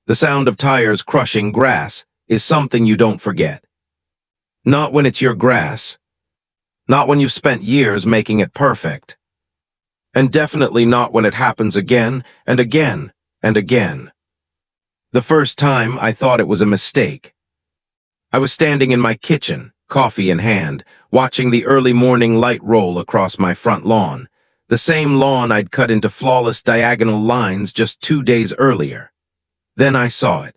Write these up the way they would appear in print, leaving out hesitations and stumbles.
The sound of tires crushing grass is something you don't forget. Not when it's your grass. Not when you've spent years making it perfect. And definitely not when it happens again and again and again. The first time I thought it was a mistake. I was standing in my kitchen, coffee in hand, watching the early morning light roll across my front lawn, the same lawn I'd cut into flawless diagonal lines just 2 days earlier. Then I saw it.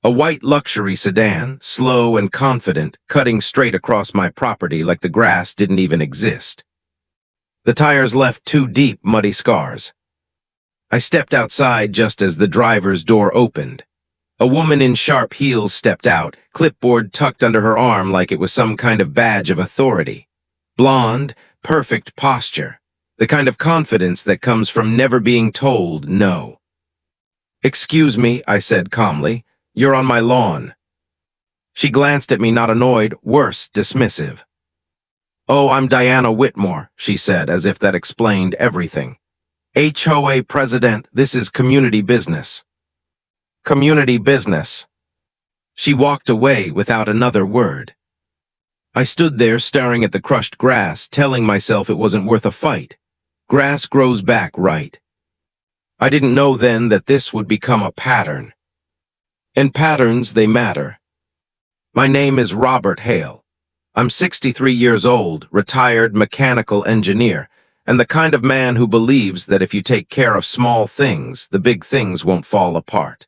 A white luxury sedan, slow and confident, cutting straight across my property like the grass didn't even exist. The tires left 2 deep, muddy scars. I stepped outside just as the driver's door opened. A woman in sharp heels stepped out, clipboard tucked under her arm like it was some kind of badge of authority. Blonde, perfect posture. The kind of confidence that comes from never being told no. "Excuse me," I said calmly. "You're on my lawn." She glanced at me, not annoyed, worse, dismissive. "Oh, I'm Diana Whitmore," she said, as if that explained everything. "HOA President, this is community business." Community business. She walked away without another word. I stood there staring at the crushed grass, telling myself it wasn't worth a fight. Grass grows back, right? I didn't know then that this would become a pattern. And patterns, they matter. My name is Robert Hale. I'm 63 years old, retired mechanical engineer, and the kind of man who believes that if you take care of small things, the big things won't fall apart.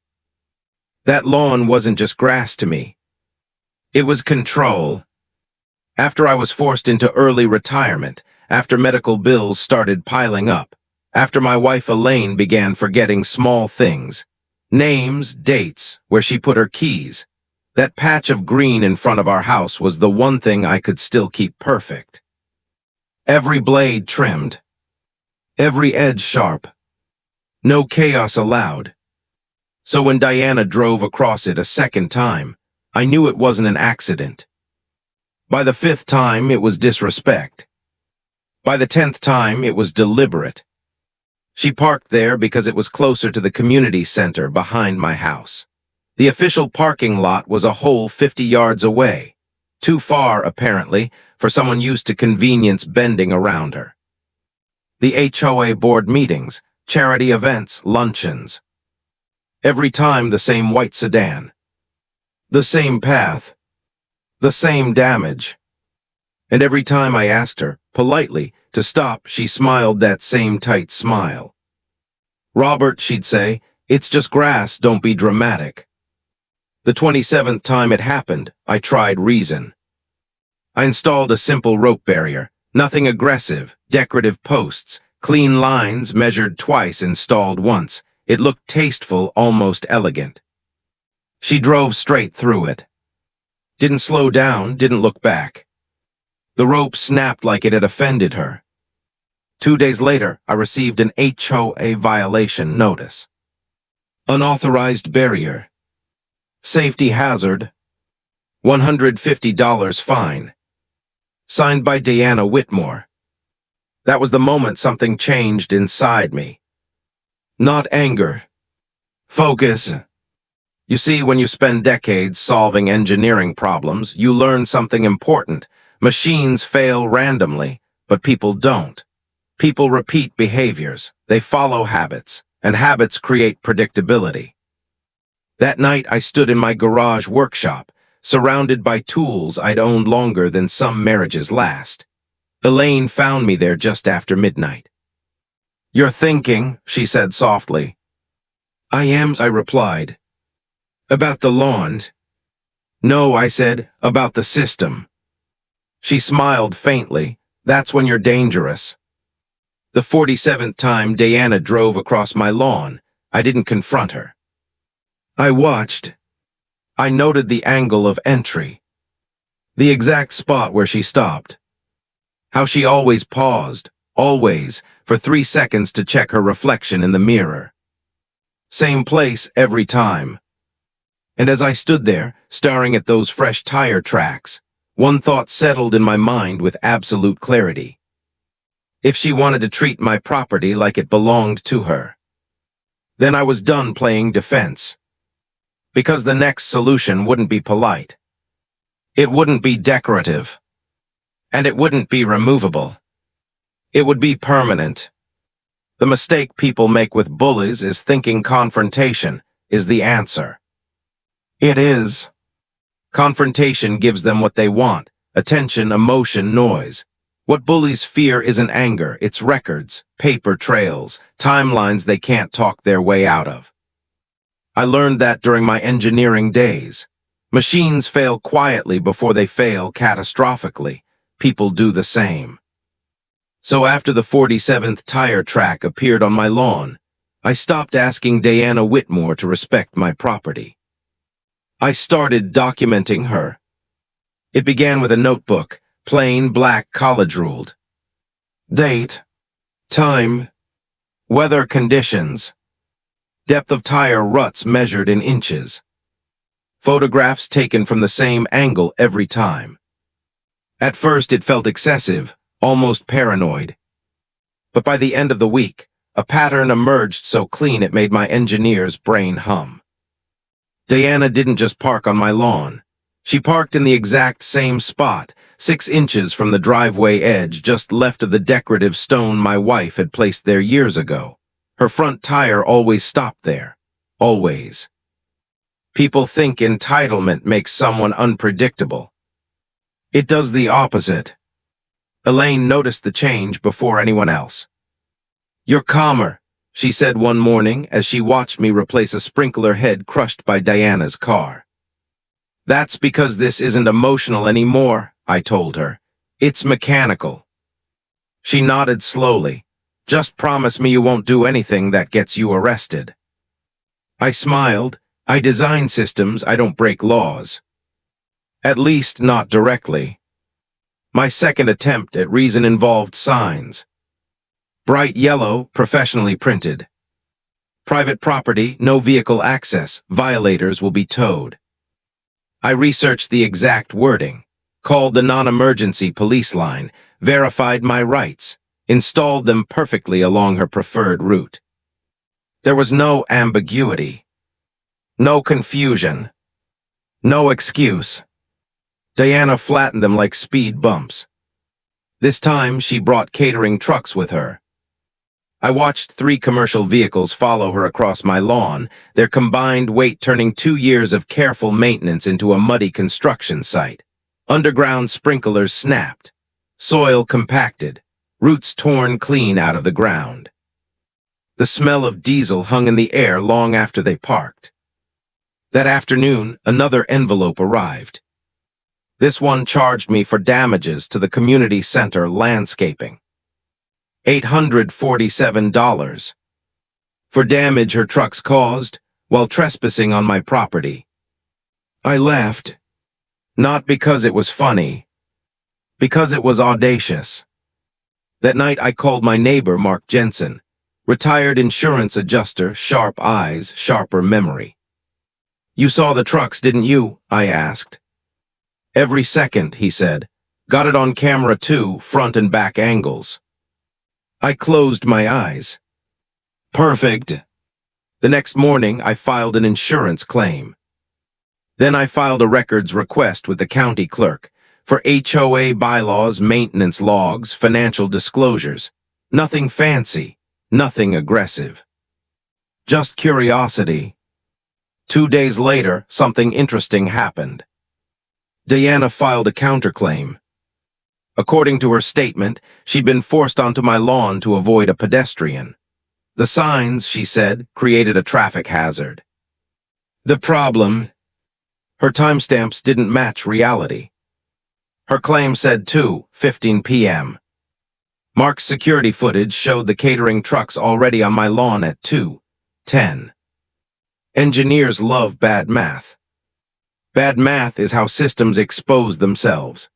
That lawn wasn't just grass to me. It was control. After I was forced into early retirement, after medical bills started piling up, after my wife Elaine began forgetting small things, names, dates, where she put her keys, that patch of green in front of our house was the one thing I could still keep perfect. Every blade trimmed. Every edge sharp. No chaos allowed. So when Diana drove across it a second time, I knew it wasn't an accident. By the 5th time, it was disrespect. By the 10th time, it was deliberate. She parked there because it was closer to the community center behind my house. The official parking lot was a whole 50 yards away. Too far, apparently, for someone used to convenience bending around her. The HOA board meetings, charity events, luncheons. Every time the same white sedan. The same path. The same damage. And every time I asked her, politely, to stop, she smiled that same tight smile. "Robert," she'd say, "it's just grass, don't be dramatic." The 27th time it happened, I tried reason. I installed a simple rope barrier, nothing aggressive, decorative posts, clean lines measured twice, installed once. It looked tasteful, almost elegant. She drove straight through it. Didn't slow down, didn't look back. The rope snapped like it had offended her. 2 days later, I received an HOA violation notice. Unauthorized barrier. Safety hazard. $150 fine. Signed by Diana Whitmore. That was the moment something changed inside me. Not anger. Focus. You see, when you spend decades solving engineering problems, you learn something important. Machines fail randomly, but people don't. People repeat behaviors, they follow habits, and habits create predictability. That night, I stood in my garage workshop, surrounded by tools I'd owned longer than some marriages last. Elaine found me there just after midnight. "You're thinking," she said softly. "I am," I replied. "About the lawn?" "No," I said, "about the system." She smiled faintly. "That's when you're dangerous." The 47th time Diana drove across my lawn, I didn't confront her. I watched. I noted the angle of entry. The exact spot where she stopped. How she always paused, always, for 3 seconds to check her reflection in the mirror. Same place every time. And as I stood there, staring at those fresh tire tracks, one thought settled in my mind with absolute clarity. If she wanted to treat my property like it belonged to her, then I was done playing defense. Because the next solution wouldn't be polite. It wouldn't be decorative. And it wouldn't be removable. It would be permanent. The mistake people make with bullies is thinking confrontation is the answer. It is. Confrontation gives them what they want: attention, emotion, noise. What bullies fear isn't anger, it's records, paper trails, timelines they can't talk their way out of. I learned that during my engineering days. Machines fail quietly before they fail catastrophically. People do the same. So after the 47th tire track appeared on my lawn, I stopped asking Diana Whitmore to respect my property. I started documenting her. It began with a notebook, plain black college-ruled. Date, time, weather conditions, depth of tire ruts measured in inches, photographs taken from the same angle every time. At first it felt excessive, almost paranoid. But by the end of the week, a pattern emerged so clean it made my engineer's brain hum. Diana didn't just park on my lawn. She parked in the exact same spot, 6 inches from the driveway edge just left of the decorative stone my wife had placed there years ago. Her front tire always stopped there. Always. People think entitlement makes someone unpredictable. It does the opposite. Elaine noticed the change before anyone else. "You're calmer," she said one morning as she watched me replace a sprinkler head crushed by Diana's car. "That's because this isn't emotional anymore," I told her. "It's mechanical." She nodded slowly. "Just promise me you won't do anything that gets you arrested." I smiled. "I design systems, I don't break laws. At least not directly." My second attempt at reason involved signs. Bright yellow, professionally printed. "Private property, no vehicle access, violators will be towed." I researched the exact wording, called the non-emergency police line, verified my rights, installed them perfectly along her preferred route. There was no ambiguity, no confusion, no excuse. Diana flattened them like speed bumps. This time she brought catering trucks with her. I watched 3 commercial vehicles follow her across my lawn, their combined weight turning 2 years of careful maintenance into a muddy construction site. Underground sprinklers snapped, soil compacted, roots torn clean out of the ground. The smell of diesel hung in the air long after they parked. That afternoon, another envelope arrived. This one charged me for damages to the community center landscaping. $847 for damage her trucks caused while trespassing on my property. I laughed, not because it was funny, because it was audacious. That night I called my neighbor, Mark Jensen, retired insurance adjuster, sharp eyes, sharper memory. "You saw the trucks, didn't you?" I asked. "Every second," he said. "Got it on camera too, front and back angles." I closed my eyes. Perfect. The next morning, I filed an insurance claim. Then I filed a records request with the county clerk for HOA bylaws, maintenance logs, financial disclosures. Nothing fancy, nothing aggressive. Just curiosity. 2 days later, something interesting happened. Diana filed a counterclaim. According to her statement, she'd been forced onto my lawn to avoid a pedestrian. The signs, she said, created a traffic hazard. The problem? Her timestamps didn't match reality. Her claim said 2:15 p.m. Mark's security footage showed the catering trucks already on my lawn at 2:10. Engineers love bad math. Bad math is how systems expose themselves.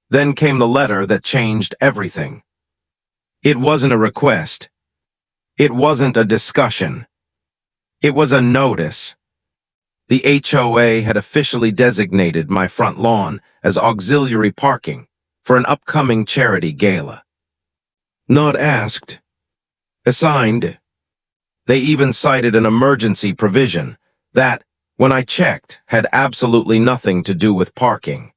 Then came the letter that changed everything. It wasn't a request. It wasn't a discussion. It was a notice. The HOA had officially designated my front lawn as auxiliary parking for an upcoming charity gala. Not asked. Assigned. They even cited an emergency provision that, when I checked, had absolutely nothing to do with parking.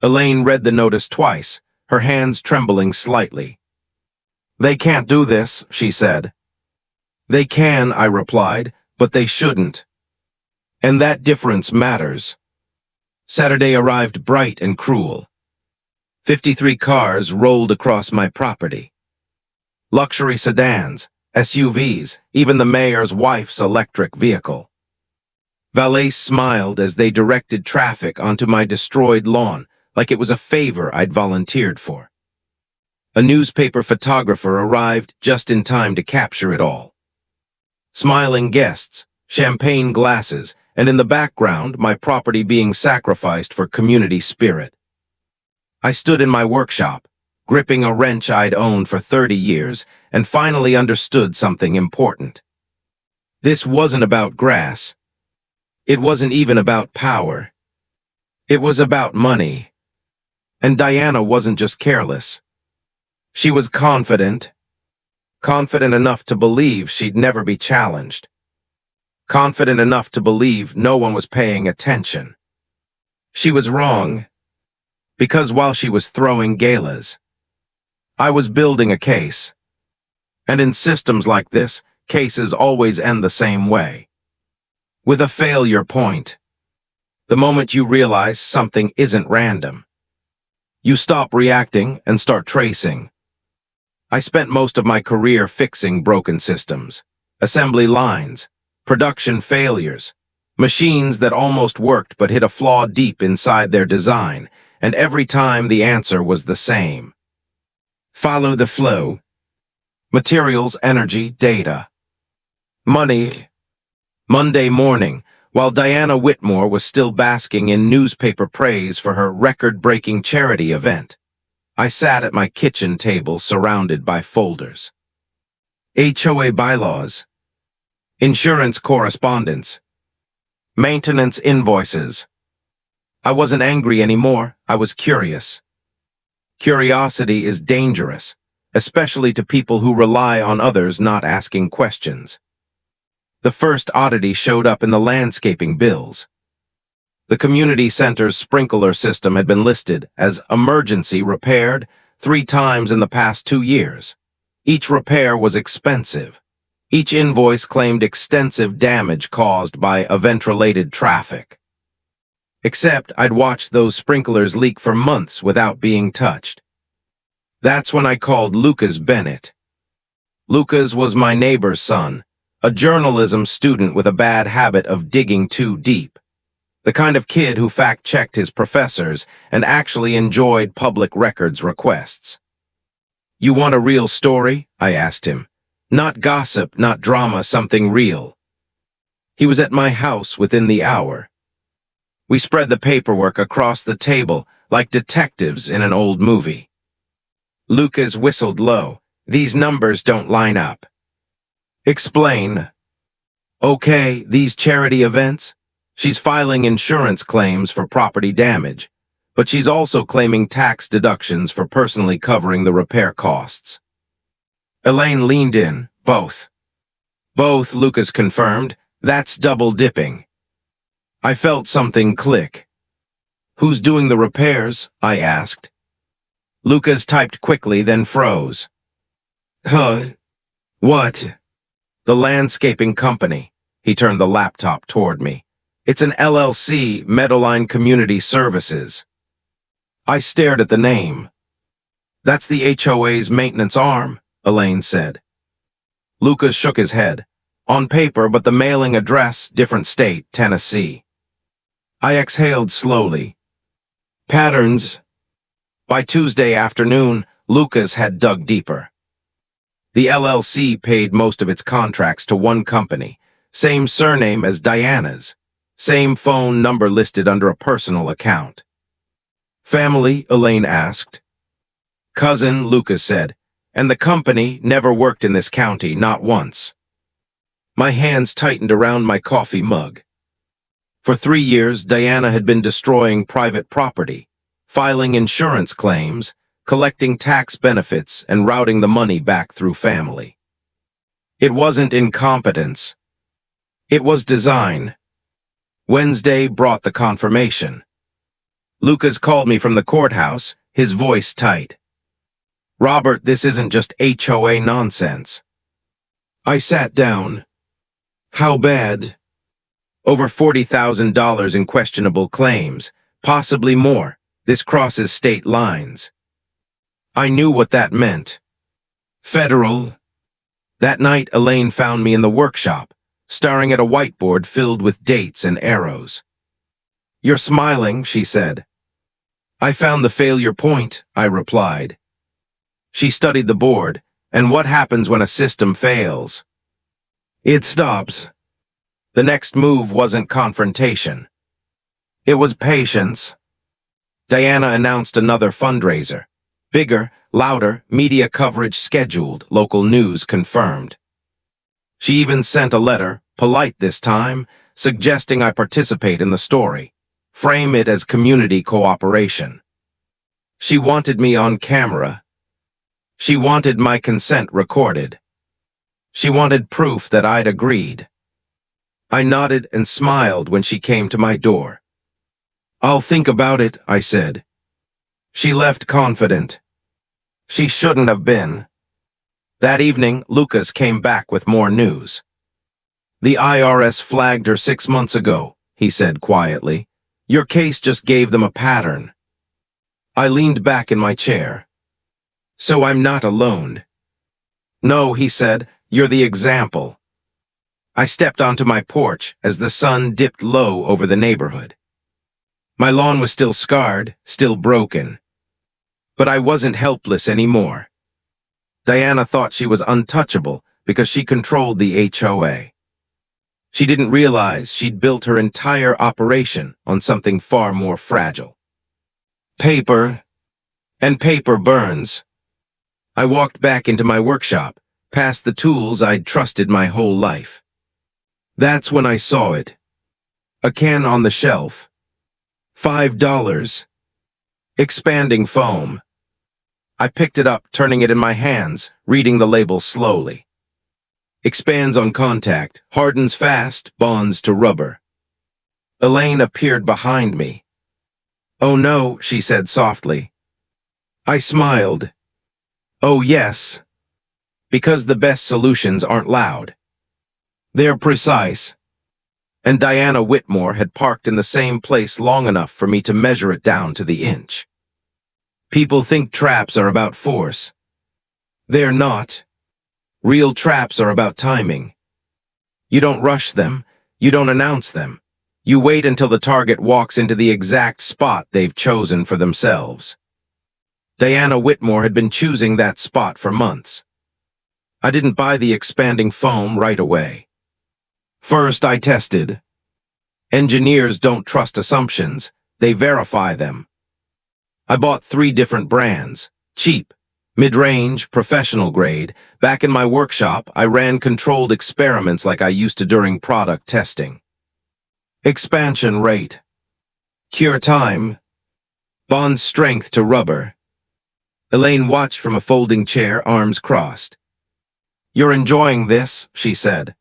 Elaine read the notice twice, her hands trembling slightly. "They can't do this," she said. "They can," I replied, "but they shouldn't. And that difference matters." Saturday arrived bright and cruel. 53 cars rolled across my property. Luxury sedans, SUVs, even the mayor's wife's electric vehicle. Valets smiled as they directed traffic onto my destroyed lawn, like it was a favor I'd volunteered for. A newspaper photographer arrived just in time to capture it all. Smiling guests, champagne glasses, and in the background, my property being sacrificed for community spirit. I stood in my workshop, gripping a wrench I'd owned for 30 years, and finally understood something important. This wasn't about grass. It wasn't even about power. It was about money. And Diana wasn't just careless. She was confident. Confident enough to believe she'd never be challenged. Confident enough to believe no one was paying attention. She was wrong, because while she was throwing galas, I was building a case. And in systems like this, cases always end the same way. With a failure point. The moment you realize something isn't random. You stop reacting and start tracing. I spent most of my career fixing broken systems, assembly lines, production failures, machines that almost worked but hit a flaw deep inside their design, and every time the answer was the same. Follow the flow. Materials, energy, data. Money. Monday morning, while Diana Whitmore was still basking in newspaper praise for her record-breaking charity event, I sat at my kitchen table surrounded by folders. HOA bylaws, insurance correspondence, maintenance invoices. I wasn't angry anymore, I was curious. Curiosity is dangerous, especially to people who rely on others not asking questions. The first oddity showed up in the landscaping bills. The community center's sprinkler system had been listed as emergency repaired 3 times in the past 2 years. Each repair was expensive. Each invoice claimed extensive damage caused by event-related traffic. Except I'd watched those sprinklers leak for months without being touched. That's when I called Lucas Bennett. Lucas was my neighbor's son, a journalism student with a bad habit of digging too deep. The kind of kid who fact-checked his professors and actually enjoyed public records requests. "You want a real story?" I asked him. "Not gossip, not drama, something real." He was at my house within the hour. We spread the paperwork across the table like detectives in an old movie. Lucas whistled low. "These numbers don't line up." "Explain." "Okay, these charity events? She's filing insurance claims for property damage, but she's also claiming tax deductions for personally covering the repair costs." Elaine leaned in. "Both." "Both," Lucas confirmed. "That's double dipping." I felt something click. "Who's doing the repairs?" I asked. Lucas typed quickly, then froze. What?" "The landscaping company." He turned the laptop toward me. "It's an LLC, Meadowline Community Services." I stared at the name. "That's the HOA's maintenance arm," Elaine said. Lucas shook his head. "On paper, but the mailing address, different state, Tennessee." I exhaled slowly. "Patterns." By Tuesday afternoon, Lucas had dug deeper. The LLC paid most of its contracts to one company, same surname as Diana's. Same phone number listed under a personal account. "Family?" Elaine asked. "Cousin," Lucas said, "and the company never worked in this county, not once." My hands tightened around my coffee mug. For 3 years, Diana had been destroying private property, filing insurance claims, collecting tax benefits, and routing the money back through family. It wasn't incompetence. It was design. Wednesday brought the confirmation. Lucas called me from the courthouse, his voice tight. "Robert, this isn't just HOA nonsense." I sat down. "How bad?" "Over $40,000 in questionable claims, possibly more. This crosses state lines." I knew what that meant. Federal. That night, Elaine found me in the workshop, staring at a whiteboard filled with dates and arrows. "You're smiling," she said. "I found the failure point," I replied. She studied the board. "And what happens when a system fails?" "It stops." The next move wasn't confrontation. It was patience. Diana announced another fundraiser. Bigger, louder, media coverage scheduled, local news confirmed. She even sent a letter, polite this time, suggesting I participate in the story, frame it as community cooperation. She wanted me on camera. She wanted my consent recorded. She wanted proof that I'd agreed. I nodded and smiled when she came to my door. "I'll think about it," I said. She left confident. She shouldn't have been. That evening, Lucas came back with more news. "The IRS flagged her 6 months ago," he said quietly. "Your case just gave them a pattern." I leaned back in my chair. "So I'm not alone." "No," he said, "you're the example." I stepped onto my porch as the sun dipped low over the neighborhood. My lawn was still scarred, still broken. But I wasn't helpless anymore. Diana thought she was untouchable because she controlled the HOA. She didn't realize she'd built her entire operation on something far more fragile. Paper. And paper burns. I walked back into my workshop, past the tools I'd trusted my whole life. That's when I saw it. A can on the shelf. $5. Expanding foam. I picked it up, turning it in my hands, reading the label slowly. Expands on contact, hardens fast, bonds to rubber. Elaine appeared behind me. "Oh no," she said softly. I smiled. "Oh yes." Because the best solutions aren't loud. They're precise. And Diana Whitmore had parked in the same place long enough for me to measure it down to the inch. People think traps are about force. They're not. Real traps are about timing. You don't rush them. You don't announce them. You wait until the target walks into the exact spot they've chosen for themselves. Diana Whitmore had been choosing that spot for months. I didn't buy the expanding foam right away. First, I tested. Engineers don't trust assumptions. They verify them. I bought 3 different brands. Cheap, mid-range, professional grade. Back in my workshop, I ran controlled experiments like I used to during product testing. Expansion rate. Cure time. Bond strength to rubber. Elaine watched from a folding chair, arms crossed. "You're enjoying this," she said.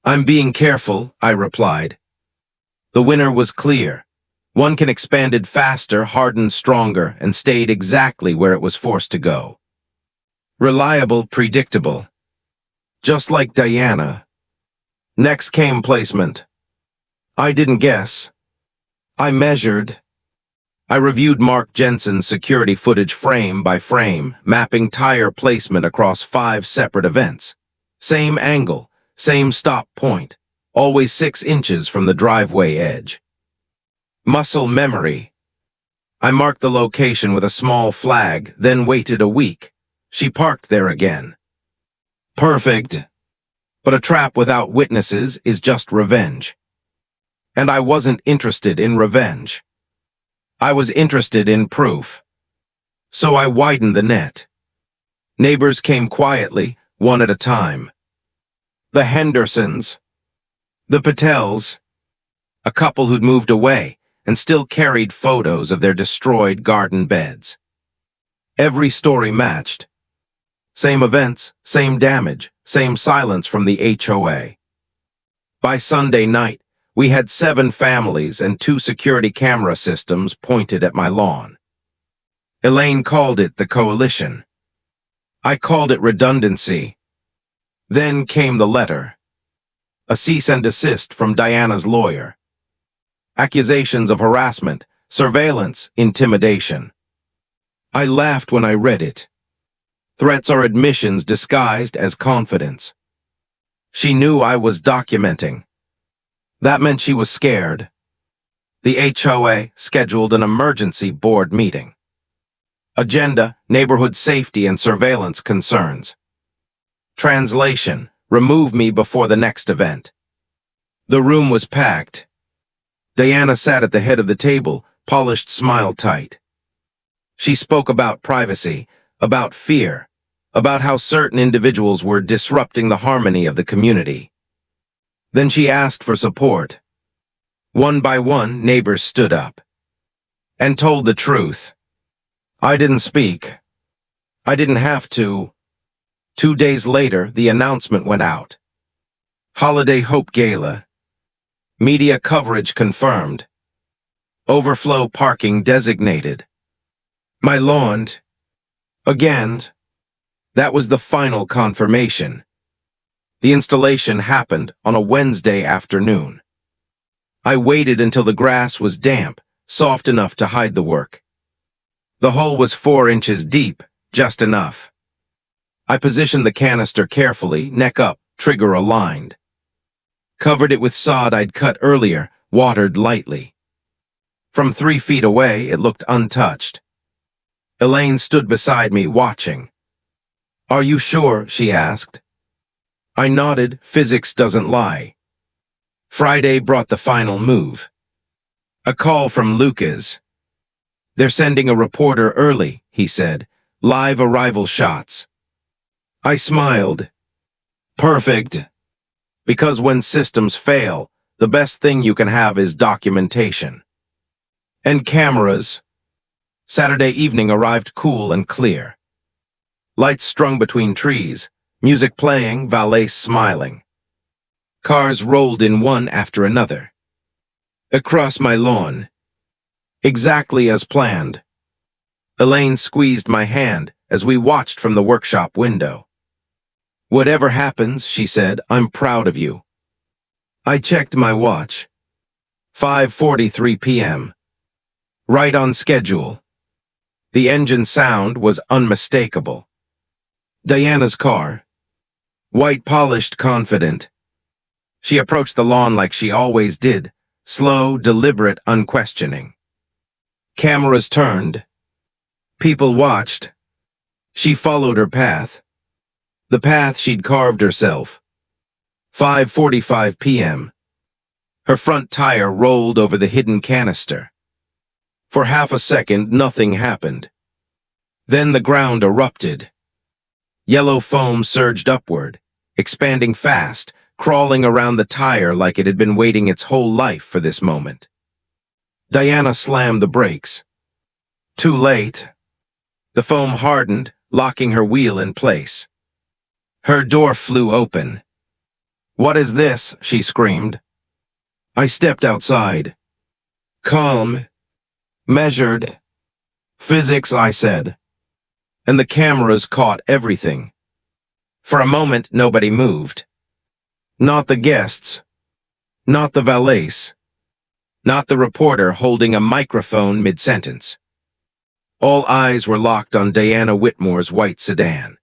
"I'm being careful," I replied. The winner was clear. One can expanded faster, hardened stronger, and stayed exactly where it was forced to go. Reliable, predictable. Just like Diana. Next came placement. I didn't guess. I measured. I reviewed Mark Jensen's security footage frame by frame, mapping tire placement across 5 separate events. Same angle, same stop point, always 6 inches from the driveway edge. Muscle memory. I marked the location with a small flag, then waited a week. She parked there again. Perfect. But a trap without witnesses is just revenge. And I wasn't interested in revenge. I was interested in proof. So I widened the net. Neighbors came quietly, one at a time. The Hendersons. The Patels. A couple who'd moved away and still carried photos of their destroyed garden beds. Every story matched. Same events, same damage, same silence from the HOA. By Sunday night, We had 7 families and 2 security camera systems pointed at my lawn. Elaine called it the coalition. I called it redundancy. Then came the letter. A cease and desist from Diana's lawyer. Accusations of harassment, surveillance, intimidation. I laughed when I read it. Threats are admissions disguised as confidence. She knew I was documenting. That meant she was scared. The HOA scheduled an emergency board meeting. Agenda, neighborhood safety and surveillance concerns. Translation, remove me before the next event. The room was packed. Diana sat at the head of the table, polished smile tight. She spoke about privacy, about fear, about how certain individuals were disrupting the harmony of the community. Then she asked for support. One by one, neighbors stood up and told the truth. I didn't speak. I didn't have to. 2 days later, the announcement went out. Holiday Hope Gala. Media coverage confirmed. Overflow parking designated. My lawn. Again. That was the final confirmation. The installation happened on a Wednesday afternoon. I waited until the grass was damp, soft enough to hide the work. The hole was 4 inches deep, just enough. I positioned the canister carefully, neck up, trigger aligned. Covered it with sod I'd cut earlier, watered lightly. From 3 feet away, it looked untouched. Elaine stood beside me, watching. Are you sure? She asked. I nodded. Physics doesn't lie. Friday brought the final move. A call from Lucas. They're sending a reporter early, he said. Live arrival shots. I smiled. Perfect. Because when systems fail, the best thing you can have is documentation. And cameras. Saturday evening arrived cool and clear. Lights strung between trees, music playing, valets smiling. Cars rolled in one after another. Across my lawn. Exactly as planned. Elaine squeezed my hand as we watched from the workshop window. Whatever happens, she said, I'm proud of you. I checked my watch. 5:43 p.m. Right on schedule. The engine sound was unmistakable. Diana's car. White polished, confident. She approached the lawn like she always did, slow, deliberate, unquestioning. Cameras turned. People watched. She followed her path. The path she'd carved herself. 5:45 p.m. Her front tire rolled over the hidden canister. For half a second, nothing happened. Then the ground erupted. Yellow foam surged upward, expanding fast, crawling around the tire like it had been waiting its whole life for this moment. Diana slammed the brakes. Too late. The foam hardened, locking her wheel in place. Her door flew open. What is this? She screamed. I stepped outside. Calm. Measured. Physics, I said. And the cameras caught everything. For a moment, nobody moved. Not the guests. Not the valets. Not the reporter holding a microphone mid-sentence. All eyes were locked on Diana Whitmore's white sedan,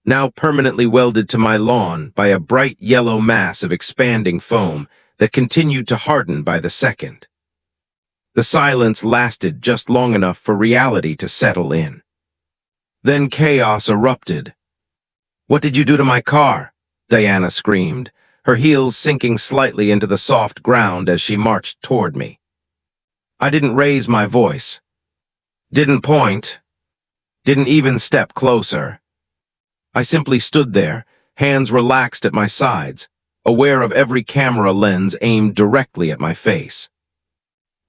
now permanently welded to my lawn by a bright yellow mass of expanding foam that continued to harden by the second. The silence lasted just long enough for reality to settle in. Then chaos erupted. What did you do to my car? Diana screamed, her heels sinking slightly into the soft ground as she marched toward me. I didn't raise my voice. Didn't point. Didn't even step closer. I simply stood there, hands relaxed at my sides, aware of every camera lens aimed directly at my face.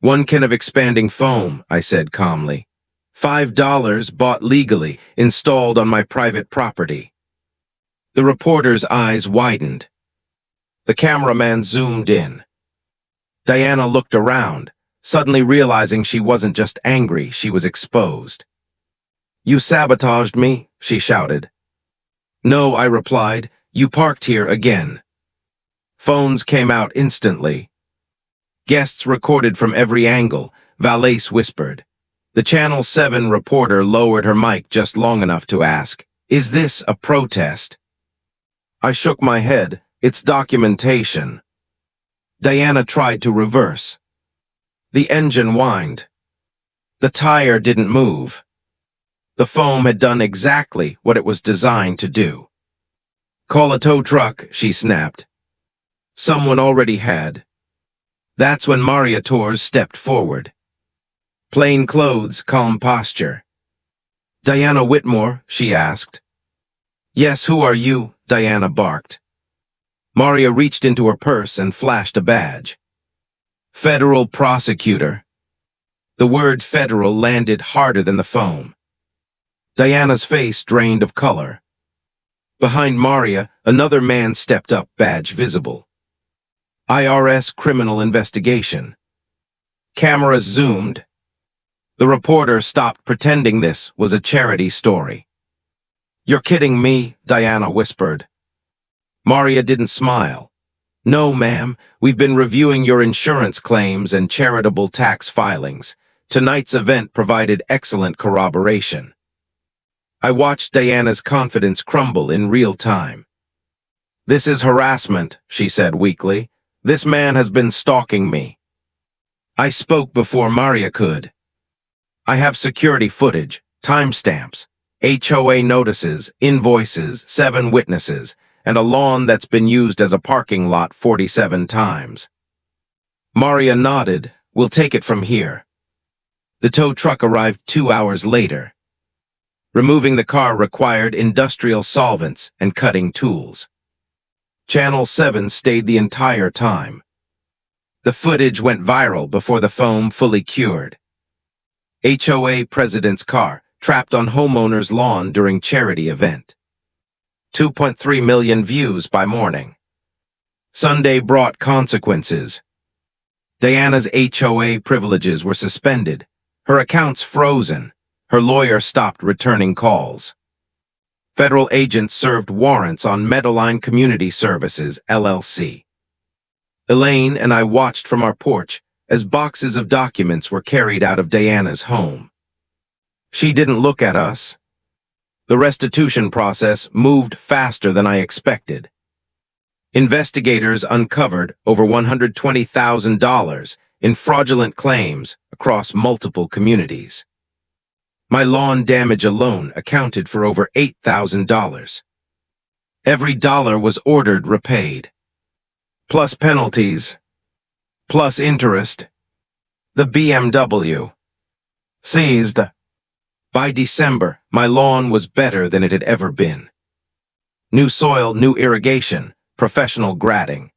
1 can of expanding foam, I said calmly. $5 bought legally, installed on my private property. The reporter's eyes widened. The cameraman zoomed in. Diana looked around, suddenly realizing she wasn't just angry, she was exposed. "You sabotaged me," she shouted. "No," I replied. "You parked here again." Phones came out instantly. Guests recorded from every angle. Valais whispered. The Channel 7 reporter lowered her mic just long enough to ask, "Is this a protest?" I shook my head. "It's documentation." Diana tried to reverse. The engine whined. The tire didn't move. The foam had done exactly what it was designed to do. "Call a tow truck," she snapped. Someone already had. That's when Maria Torres stepped forward. Plain clothes, calm posture. "Diana Whitmore?" she asked. "Yes, who are you?" Diana barked. Maria reached into her purse and flashed a badge. "Federal prosecutor." The word federal landed harder than the foam. Diana's face drained of color. Behind Maria, another man stepped up, badge visible. IRS criminal investigation. Cameras zoomed. The reporter stopped pretending this was a charity story. "You're kidding me," Diana whispered. Maria didn't smile. "No, ma'am, we've been reviewing your insurance claims and charitable tax filings. Tonight's event provided excellent corroboration." I watched Diana's confidence crumble in real time. "This is harassment," she said weakly. "This man has been stalking me." I spoke before Maria could. "I have security footage, timestamps, HOA notices, invoices, 7 witnesses, and a lawn that's been used as a parking lot 47 times. Maria nodded. "We'll take it from here." The tow truck arrived 2 hours later. Removing the car required industrial solvents and cutting tools. Channel 7 stayed the entire time. The footage went viral before the foam fully cured. HOA President's car trapped on homeowner's lawn during charity event. 2.3 million views by morning. Sunday brought consequences. Diana's HOA privileges were suspended, her accounts frozen, her lawyer stopped returning calls. Federal agents served warrants on Meadowline Community Services, LLC. Elaine and I watched from our porch as boxes of documents were carried out of Diana's home. She didn't look at us. The restitution process moved faster than I expected. Investigators uncovered over $120,000 in fraudulent claims across multiple communities. My lawn damage alone accounted for over $8,000. Every dollar was ordered repaid. Plus penalties. Plus interest. The BMW. Seized. By December, my lawn was better than it had ever been. New soil, new irrigation, professional grading.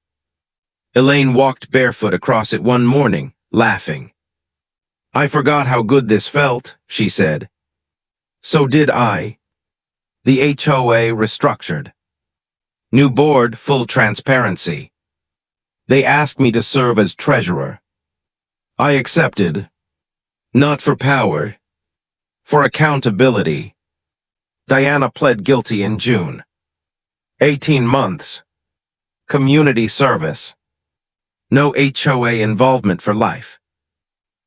Elaine walked barefoot across it one morning, laughing. "I forgot how good this felt," she said. So did I. The HOA restructured. New board, full transparency. They asked me to serve as treasurer. I accepted. Not for power. For accountability. Diana pled guilty in June. 18 months. Community service. No HOA involvement for life.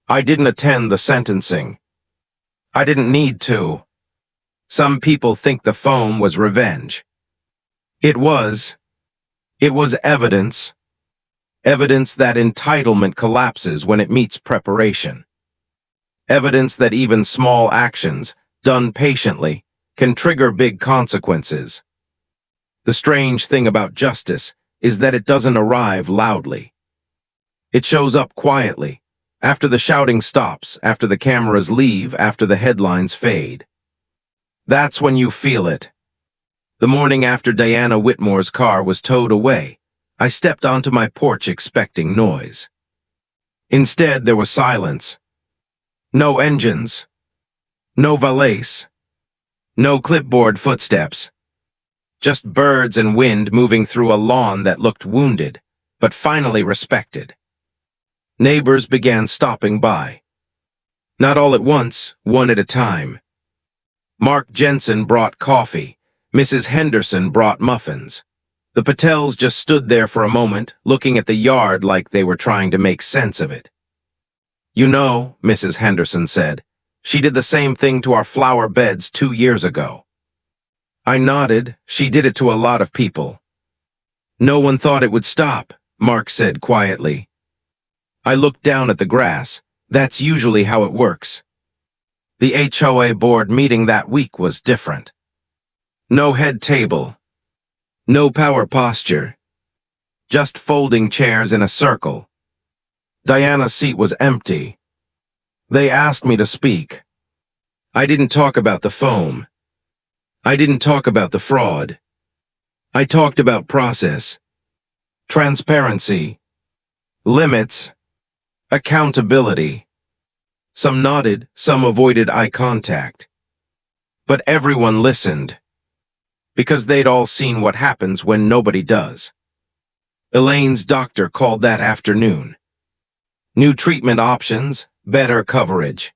I didn't attend the sentencing. I didn't need to. Some people think the foam was revenge. It was. It was evidence. Evidence that entitlement collapses when it meets preparation. Evidence that even small actions, done patiently, can trigger big consequences. The strange thing about justice is that it doesn't arrive loudly. It shows up quietly, after the shouting stops, after the cameras leave, after the headlines fade. That's when you feel it. The morning after Diana Whitmore's car was towed away, I stepped onto my porch expecting noise. Instead, there was silence. No engines. No valise. No clipboard footsteps. Just birds and wind moving through a lawn that looked wounded, but finally respected. Neighbors began stopping by. Not all at once, one at a time. Mark Jensen brought coffee. Mrs. Henderson brought muffins. The Patels just stood there for a moment, looking at the yard like they were trying to make sense of it. "You know," Mrs. Henderson said, "she did the same thing to our flower beds 2 years ago." I nodded. "She did it to a lot of people." "No one thought it would stop," Mark said quietly. I looked down at the grass. That's usually how it works. The HOA board meeting that week was different. No head table. No power posture. Just folding chairs in a circle. Diana's seat was empty. They asked me to speak. I didn't talk about the foam. I didn't talk about the fraud. I talked about process, transparency, limits, accountability. Some nodded, some avoided eye contact. But everyone listened, because they'd all seen what happens when nobody does. Elaine's doctor called that afternoon. New treatment options, better coverage.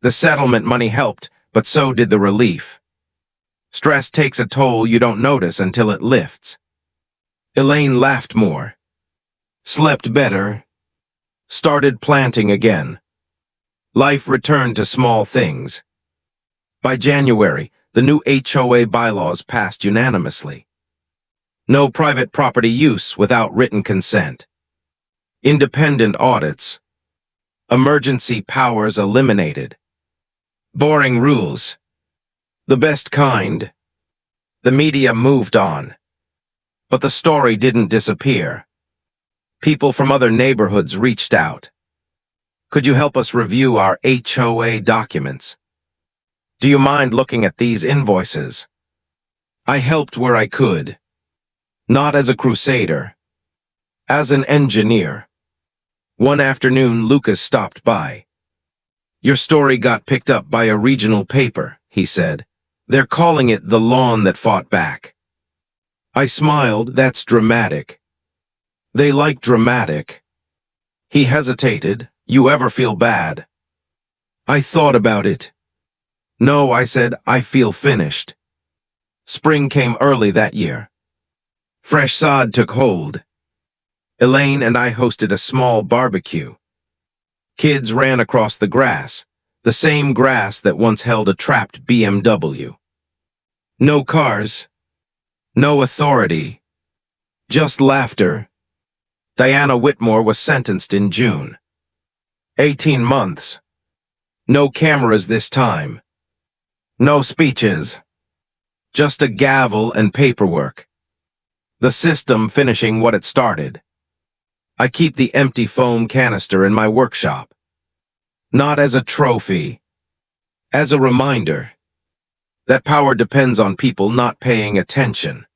The settlement money helped, but so did the relief. Stress takes a toll you don't notice until it lifts. Elaine laughed more, slept better, started planting again. Life returned to small things. By January, the new HOA bylaws passed unanimously. No private property use without written consent. Independent audits. Emergency powers eliminated. Boring rules. The best kind. The media moved on. But the story didn't disappear. People from other neighborhoods reached out. "Could you help us review our HOA documents? Do you mind looking at these invoices?" I helped where I could. Not as a crusader. As an engineer. One afternoon, Lucas stopped by. "Your story got picked up by a regional paper," he said. "They're calling it the lawn that fought back." I smiled. "That's dramatic." "They like dramatic." He hesitated. "You ever feel bad?" I thought about it. "No," I said, "I feel finished." Spring came early that year. Fresh sod took hold. Elaine and I hosted a small barbecue. Kids ran across the grass, the same grass that once held a trapped BMW. No cars. No authority. Just laughter. Diana Whitmore was sentenced in June. 18 months. No cameras this time. No speeches. Just a gavel and paperwork. The system finishing what it started. I keep the empty foam canister in my workshop. Not as a trophy. As a reminder. That power depends on people not paying attention.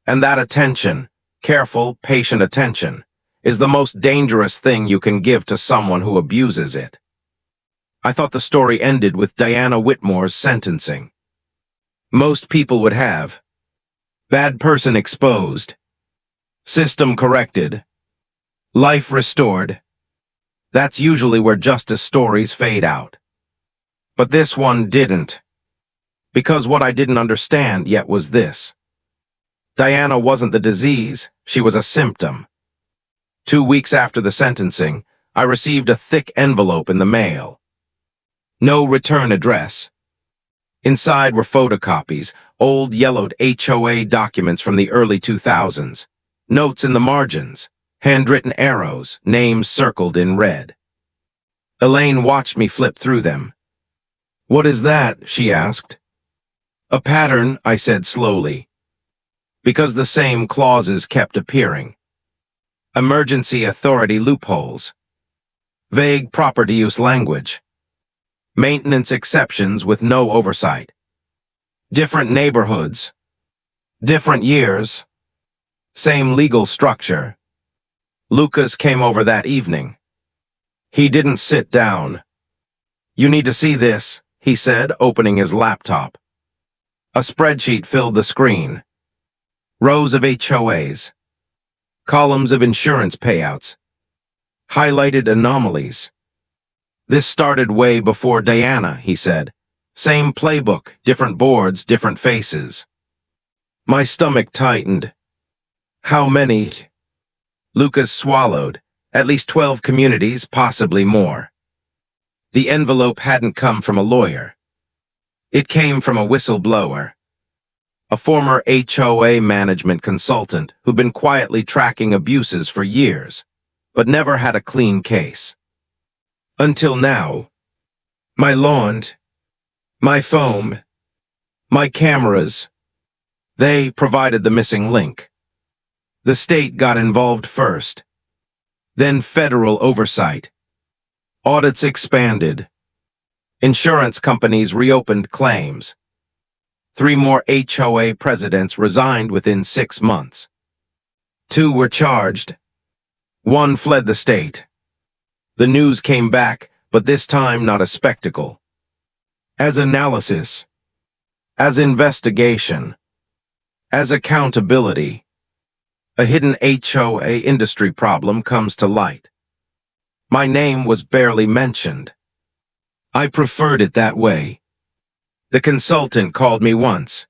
And that attention, careful, patient attention, is the most dangerous thing you can give to someone who abuses it. I thought the story ended with Diana Whitmore's sentencing. Most people would have. Bad person exposed. System corrected. Life restored. That's usually where justice stories fade out. But this one didn't. Because what I didn't understand yet was this. Diana wasn't the disease, she was a symptom. 2 weeks after the sentencing, I received a thick envelope in the mail. No return address. Inside were photocopies, old yellowed HOA documents from the early 2000s, notes in the margins, handwritten arrows, names circled in red. Elaine watched me flip through them. "What is that?" she asked. "A pattern," I said slowly. Because the same clauses kept appearing. Emergency authority loopholes. Vague property use language. Maintenance exceptions with no oversight. Different neighborhoods. Different years. Same legal structure. Lucas came over that evening. He didn't sit down. "You need to see this," he said, opening his laptop. A spreadsheet filled the screen. Rows of HOAs. Columns of insurance payouts. highlighted anomalies. This started way before Diana, he said. Same playbook, different boards, different faces. My stomach tightened. How many? Lucas swallowed. At least 12 communities, possibly more. The envelope hadn't come from a lawyer. It came from a whistleblower. A former HOA management consultant who'd been quietly tracking abuses for years, but never had a clean case. Until now. My lawn, my foam, my cameras, they provided the missing link. The state got involved first. Then federal oversight. Audits expanded. Insurance companies reopened claims. 3 more HOA presidents resigned within 6 months. 2 were charged. 1 fled the state. The news came back, but this time not a spectacle. As analysis. As investigation. As accountability. A hidden HOA industry problem comes to light. My name was barely mentioned. I preferred it that way. The consultant called me once.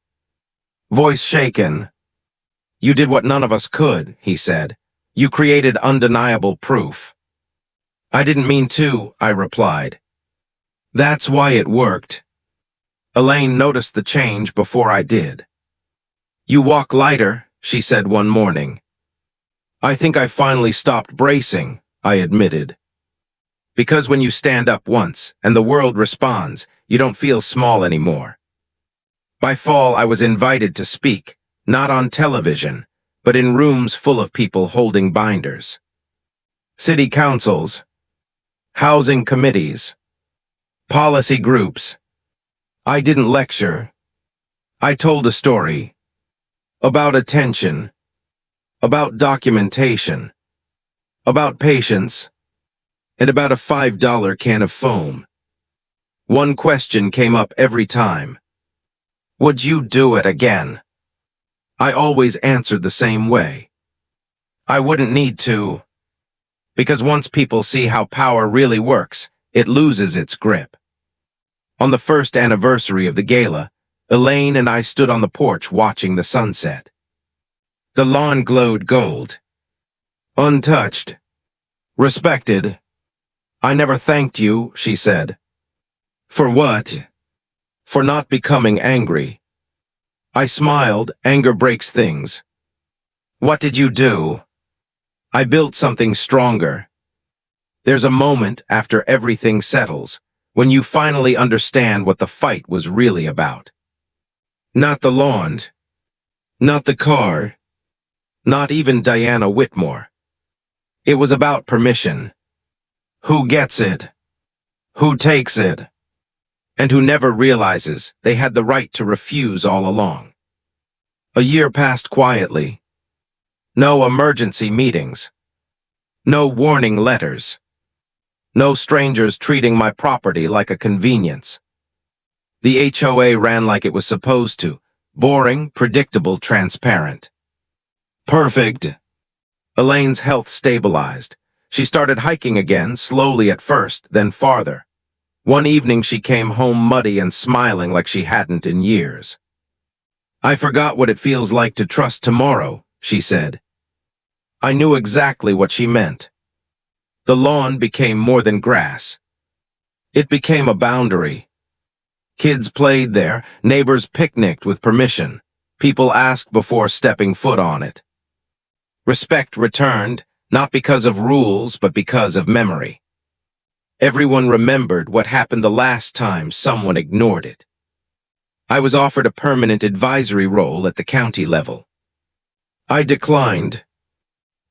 Voice shaken. You did what none of us could, he said. You created undeniable proof. I didn't mean to, I replied. That's why it worked. Elaine noticed the change before I did. You walk lighter, she said one morning. I think I finally stopped bracing, I admitted. Because when you stand up once and the world responds, you don't feel small anymore. By fall, I was invited to speak, not on television, but in rooms full of people holding binders. City councils, housing committees, policy groups. I didn't lecture. I told a story. About attention. About documentation. About patience. And about a $5 can of foam. One question came up every time. Would you do it again? I always answered the same way. I wouldn't need to. Because once people see how power really works, it loses its grip. On the first anniversary of the gala, Elaine and I stood on the porch watching the sunset. The lawn glowed gold. Untouched. Respected. I never thanked you, she said. For what? For not becoming angry. I smiled. Anger breaks things. What did you do? I built something stronger. There's a moment after everything settles, when you finally understand what the fight was really about. Not the lawn. Not the car. Not even Diana Whitmore. It was about permission. Who gets it? Who takes it? And who never realizes they had the right to refuse all along. A year passed quietly. No emergency meetings. No warning letters. No strangers treating my property like a convenience. The HOA ran like it was supposed to. Boring, predictable, transparent. Perfect. Elaine's health stabilized. She started hiking again, slowly at first, then farther. One evening she came home muddy and smiling like she hadn't in years. I forgot what it feels like to trust tomorrow, she said. I knew exactly what she meant. The lawn became more than grass. It became a boundary. Kids played there, neighbors picnicked with permission. People asked before stepping foot on it. Respect returned, not because of rules, but because of memory. Everyone remembered what happened the last time someone ignored it. I was offered a permanent advisory role at the county level. I declined.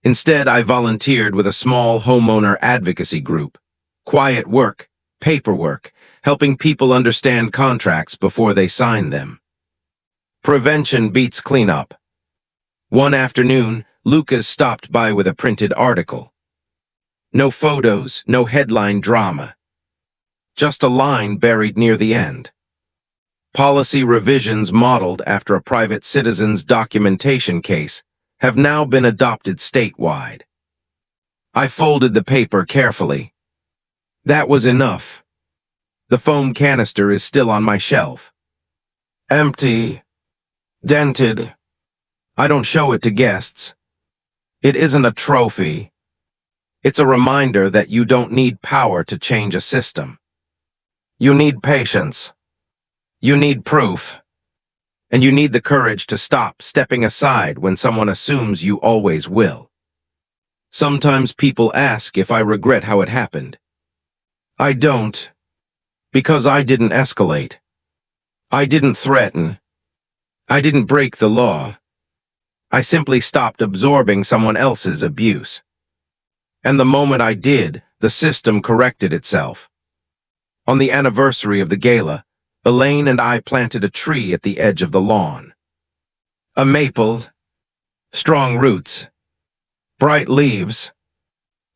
Instead, I volunteered with a small homeowner advocacy group. Quiet work, paperwork, helping people understand contracts before they sign them. Prevention beats cleanup. One afternoon, Lucas stopped by with a printed article. No photos, no headline drama. Just a line buried near the end. Policy revisions modeled after a private citizen's documentation case have now been adopted statewide. I folded the paper carefully. That was enough. The foam canister is still on my shelf. Empty. Dented. I don't show it to guests. It isn't a trophy. It's a reminder that you don't need power to change a system. You need patience. You need proof. And you need the courage to stop stepping aside when someone assumes you always will. Sometimes people ask if I regret how it happened. I don't, because I didn't escalate. I didn't threaten. I didn't break the law. I simply stopped absorbing someone else's abuse. And the moment I did, the system corrected itself. On the anniversary of the gala, Elaine and I planted a tree at the edge of the lawn. A maple, strong roots, bright leaves.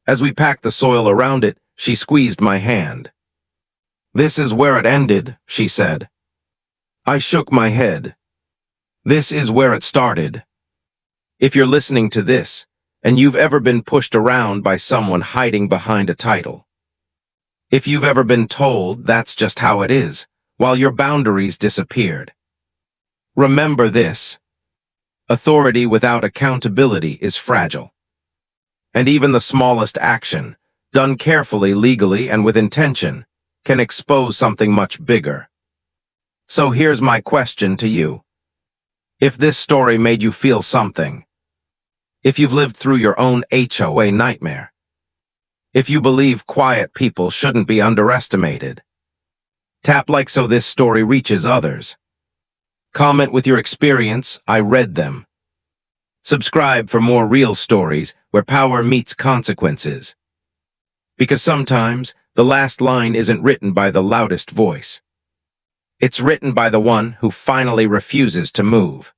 As we packed the soil around it, she squeezed my hand. "This is where it ended," she said. I shook my head. "This is where it started." If you're listening to this, and you've ever been pushed around by someone hiding behind a title, if you've ever been told that's just how it is, while your boundaries disappeared, remember this: authority without accountability is fragile. And even the smallest action, done carefully, legally, and with intention, can expose something much bigger. So here's my question to you. If this story made you feel something, if you've lived through your own HOA nightmare, if you believe quiet people shouldn't be underestimated, tap like so this story reaches others. Comment with your experience, I read them. Subscribe for more real stories where power meets consequences. Because sometimes the last line isn't written by the loudest voice. It's written by the one who finally refuses to move.